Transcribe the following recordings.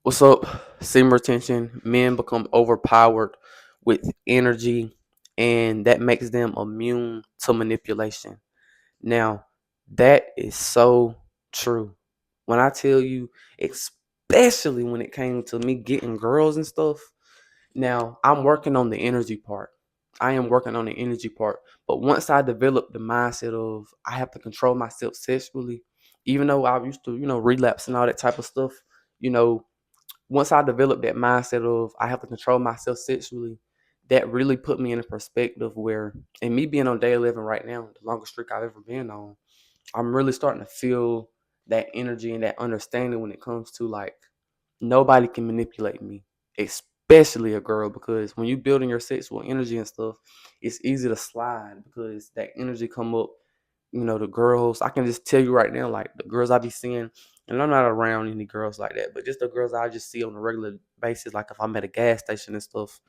What's up? Semen retention. Men become overpowered with energy, and that makes them immune to manipulation. Now, that is so true. When I tell you, especially when it came to me getting girls and stuff, now I'm working on the energy part. I am working on the energy part. But once I develop the mindset of I have to control myself sexually, even though I used to, relapse and all that type of stuff, you know, once I developed that mindset of I have to control myself sexually, that really put me in a perspective where, and me being on day 11 right now, the longest streak I've ever been on, I'm really starting to feel that energy and that understanding when it comes to like nobody can manipulate me, especially a girl, because when you building your sexual energy and stuff, it's easy to slide because that energy come up. The girls, I can just tell you right now, like the girls I be seeing, and I'm not around any girls like that, but just the girls I just see on a regular basis, like if I'm at a gas station and stuff,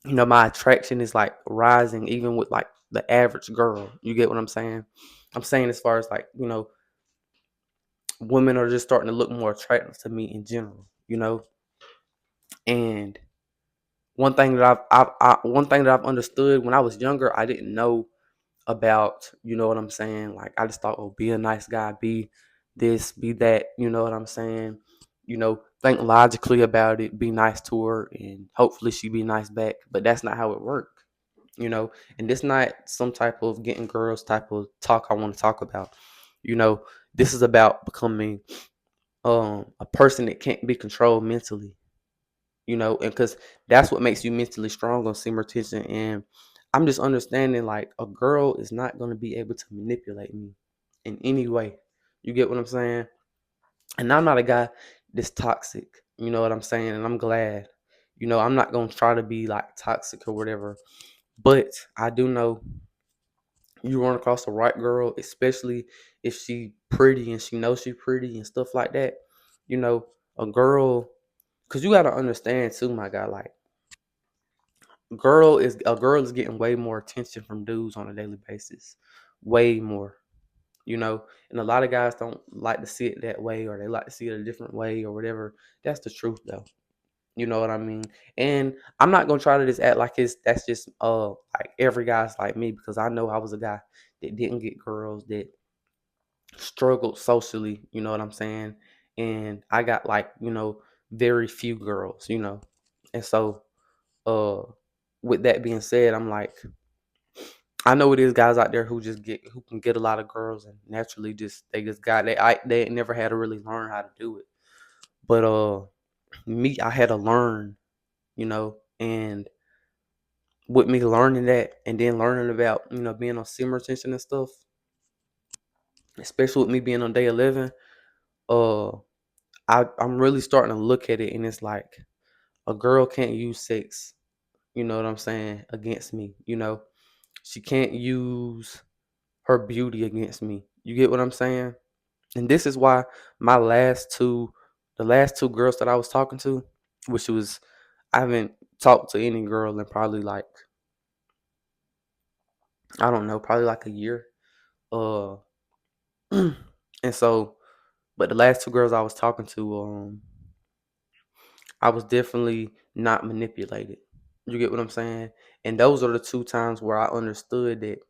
my attraction is like rising even with like the average girl. You get what I'm saying? I'm saying as far as like, women are just starting to look more attractive to me in general. And one thing that I've understood when I was younger, I didn't know about, you know what I'm saying? Like I just thought, oh, be a nice guy, be this, be that, you know what I'm saying? Think logically about it, be nice to her, and hopefully she be nice back. But that's not how it worked, you know. And this not some type of getting girls type of talk I want to talk about. You know, this is about becoming a person that can't be controlled mentally, and because that's what makes you mentally strong on semen retention. And I'm just understanding like a girl is not going to be able to manipulate me in any way. You get what I'm saying? And I'm not a guy that's toxic. You know what I'm saying? And I'm glad. I'm not going to try to be like toxic or whatever. But I do know you run across the right girl, especially if she pretty and she knows she pretty and stuff like that. You know, a girl, because you got to understand too, my guy, like, a girl is getting way more attention from dudes on a daily basis, way more. And a lot of guys don't like to see it that way, or they like to see it a different way, or whatever. That's the truth, though. You know what I mean? And I'm not gonna try to just act like that's just like every guy's like me, because I know I was a guy that didn't get girls, that struggled socially. You know what I'm saying? And I got like very few girls. And so uh with that being said, I'm like, I know it is guys out there who can get a lot of girls and naturally they just got they never had to really learn how to do it. But me, I had to learn, and with me learning that and then learning about, being on sim retention and stuff, especially with me being on day 11, uh I'm really starting to look at it, and it's like a girl can't use sex, you know what I'm saying, against me. She can't use her beauty against me. You get what I'm saying? And this is why my the last two girls that I was talking to, which was, I haven't talked to any girl in probably like, I don't know, probably like a year. Uh, and so, but the last two girls I was talking to, I was definitely not manipulated. You get what I'm saying? And those are the two times where I understood that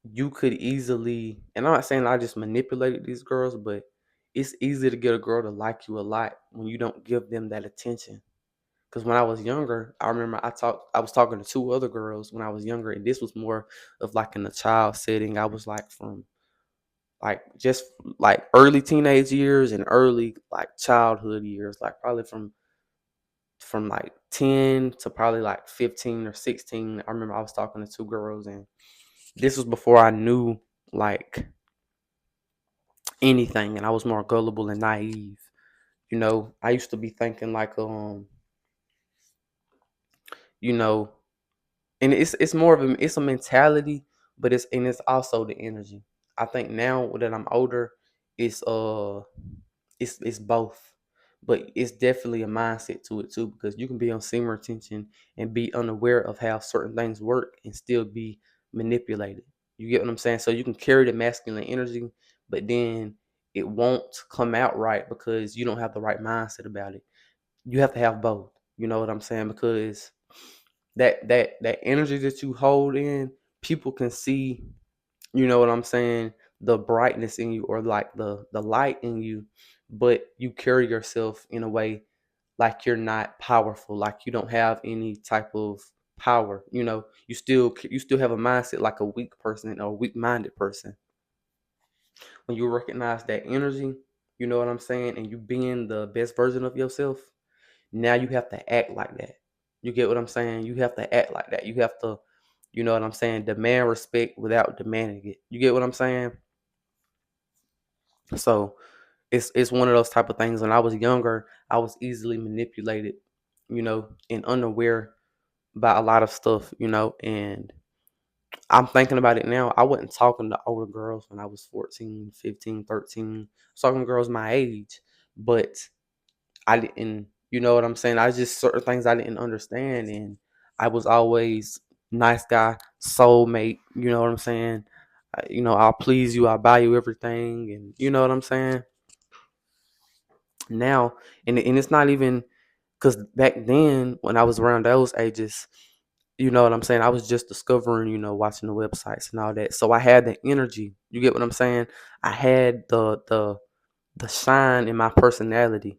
you could easily, and I'm not saying I just manipulated these girls, but it's easy to get a girl to like you a lot when you don't give them that attention. Because when I was younger, I remember I was talking to two other girls when I was younger, and this was more of like in a child setting. I was like from like just like early teenage years and early like childhood years, like probably from like 10 to probably like 15 or 16. I remember I was talking to two girls, and this was before I knew like anything, and I was more gullible and naive. I used to be thinking like you know, and it's more of it's a mentality, but it's also the energy. I think now that I'm older, it's it's both, but it's definitely a mindset to it too, because you can be on semen retention and be unaware of how certain things work and still be manipulated. You get what I'm saying? So you can carry the masculine energy, but then it won't come out right because you don't have the right mindset about it. You have to have both. You know what I'm saying? Because that energy that you hold in, people can see, you know what I'm saying, the brightness in you, or like the light in you, but you carry yourself in a way like you're not powerful, like you don't have any type of power. You still have a mindset like a weak person or a weak minded person. When you recognize that energy, you know what I'm saying, and you being the best version of yourself, now you have to act like that. You get what I'm saying? You have to act like that. You have to, you know what I'm saying, demand respect without demanding it. You get what I'm saying? So it's one of those type of things. When I was younger, I was easily manipulated, and unaware about a lot of stuff, and I'm thinking about it now. I wasn't talking to older girls when I was 14, 15, 13. I was talking to girls my age, but I didn't, you know what I'm saying? I just certain things I didn't understand, and I was always nice guy, soulmate, you know what I'm saying? I'll please you, I'll buy you everything, and you know what I'm saying? Now, and it's not even because back then when I was around those ages, you know what I'm saying? I was just discovering, watching the websites and all that. So I had the energy. You get what I'm saying? I had the shine in my personality,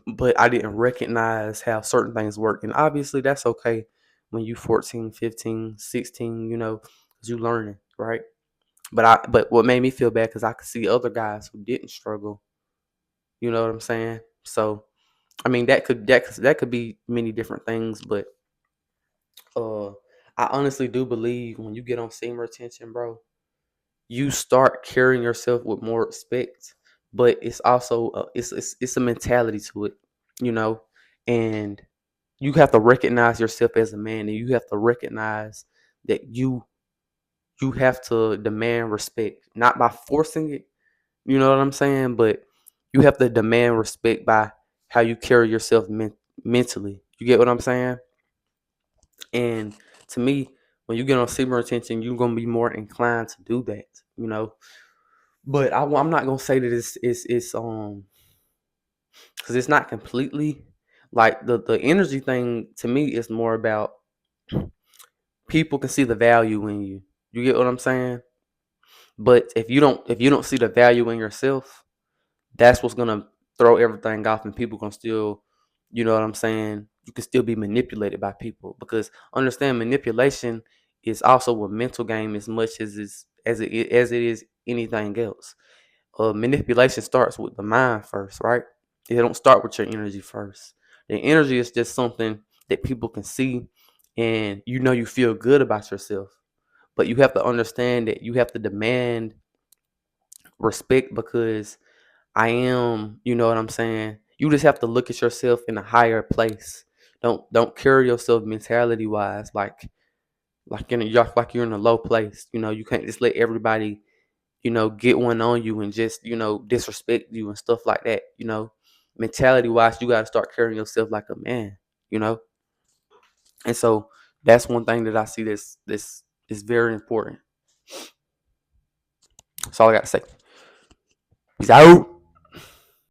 but I didn't recognize how certain things work. And obviously that's okay when you 14, 15, 16, cuz you learning, right? But what made me feel bad cuz I could see other guys who didn't struggle, you know what I'm saying? So, I mean that could be many different things, but uh I honestly do believe when you get on semen retention, bro, you start carrying yourself with more respect, but it's also it's a mentality to it, you know, and you have to recognize yourself as a man, and you have to recognize that you have to demand respect, not by forcing it, you know what I'm saying, but you have to demand respect by how you carry yourself mentally. You get what I'm saying? And to me, when you get on semen retention, you're gonna be more inclined to do that, you know. But I'm not gonna say that it's because it's not completely like the energy thing. To me is more about people can see the value in you. You get what I'm saying? But if you don't see the value in yourself, that's what's gonna throw everything off, and people can still, you know what I'm saying. You can still be manipulated by people because understand manipulation is also a mental game as much as it is anything else. Manipulation starts with the mind first, right? It don't start with your energy first. The energy is just something that people can see, and you feel good about yourself. But you have to understand that you have to demand respect because you know what I'm saying? You just have to look at yourself in a higher place. Don't carry yourself mentality wise like you're in a low place. You can't just let everybody get one on you and just, disrespect you and stuff like that. Mentality wise, you got to start carrying yourself like a man, you know? And so that's one thing that I see this is very important. That's all I got to say. Peace out.